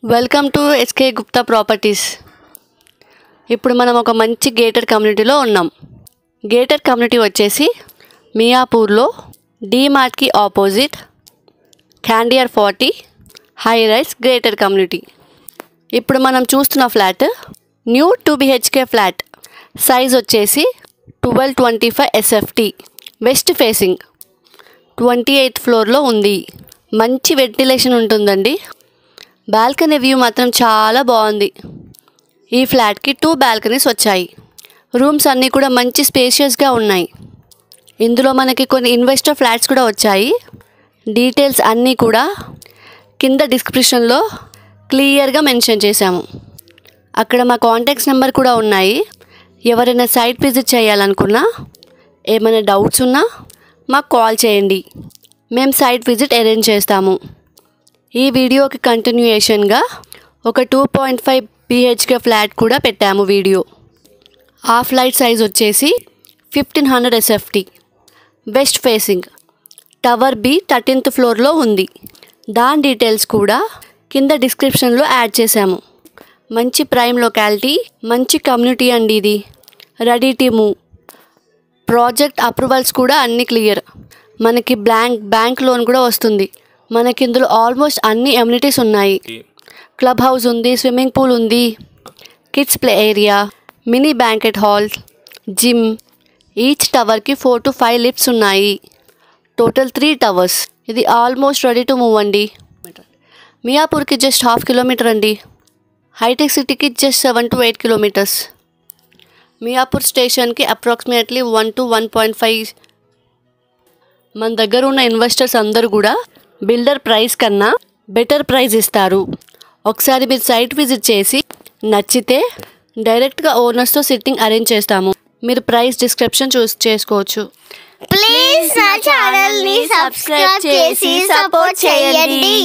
Welcome to S K Gupta properties. ఇప్పుడు మనం ఒక మంచి గేటెడ్ కమ్యూనిటీలో ఉన్నాం. గేటెడ్ కమ్యూనిటీ వచ్చేసి మియాపూర్లో డీమార్ట్కి opposite Candeur 40 high rise gated community. ఇప్పుడు మనం చూస్తున్న flat new 2 BHK flat. Size వచ్చేసి 1225 SFT. వెస్ట్ ఫేసింగ్ 28th ఫ్లోర్లో ఉంది. మంచి వెంటిలేషన్ ఉంటుందండి. బాల్కనీ వ్యూ మాత్రం చాలా బాగుంది. ఈ ఫ్లాట్కి 2 బాల్కనీస్ వచ్చాయి. రూమ్స్ అన్నీ కూడా మంచి స్పేషియస్గా ఉన్నాయి. ఇందులో మనకి కొన్ని ఇన్వెస్టర్ ఫ్లాట్స్ కూడా వచ్చాయి. డీటెయిల్స్ అన్నీ కూడా కింద డిస్క్రిప్షన్లో క్లియర్గా మెన్షన్ చేశాము. అక్కడ మా కాంటాక్ట్స్ నెంబర్ కూడా ఉన్నాయి. ఎవరైనా సైట్ విజిట్ చేయాలనుకున్నా, ఏమైనా డౌట్స్ ఉన్నా మాకు కాల్ చేయండి. మేము సైట్ విజిట్ అరేంజ్ చేస్తాము. ఈ వీడియోకి కంటిన్యూయేషన్గా ఒక 2.5 BHK ఫ్లాట్ కూడా పెట్టాము వీడియో. ఆ ఫ్లాట్ సైజ్ వచ్చేసి 1500 SFT. West facing tower B 13th ఫ్లోర్లో ఉంది. దాని డీటెయిల్స్ కూడా కింద డిస్క్రిప్షన్లో యాడ్ చేశాము. మంచి ప్రైమ్ లొకాలిటీ, మంచి కమ్యూనిటీ అండి ఇది. Ready to move. Project approvals కూడా అన్నీ క్లియర్. మనకి బ్యాంక్ లోన్ కూడా వస్తుంది. మనకి ఇందులో ఆల్మోస్ట్ అన్ని ఎమ్యూనిటీస్ ఉన్నాయి. క్లబ్ హౌస్ ఉంది, స్విమ్మింగ్ పూల్ ఉంది, kids play area, mini banquet hall, gym. Each టవర్కి 4 to 5 లిఫ్ట్స్ ఉన్నాయి. Total 3 towers. ఇది ఆల్మోస్ట్ రెడీ టు మూవ్ అండి. మియాపూర్కి జస్ట్ 1/2 కిలోమీటర్ అండి. హైటెక్ సిటీకి జస్ట్ 7 to 8 కిలోమీటర్స్. మియాపూర్ స్టేషన్కి అప్రాక్సిమేట్లీ 1 to 1.5. మన దగ్గర ఉన్న ఇన్వెస్టర్స్ అందరూ కూడా బిల్డర్ ప్రైస్ కన్నా బెటర్ ప్రైస్ ఇస్తారు. ఒకసారి మీరు సైట్ విజిట్ చేసి నచ్చితే డైరెక్ట్గా ఓనర్స్తో సిట్టింగ్ అరేంజ్ చేస్తాము. మీరు ప్రైస్ డిస్క్రిప్షన్ చేసుకోవచ్చు. ప్లీజ్ నా ఛానల్ని సబ్స్క్రైబ్ చేసి సపోర్ట్ చేయండి.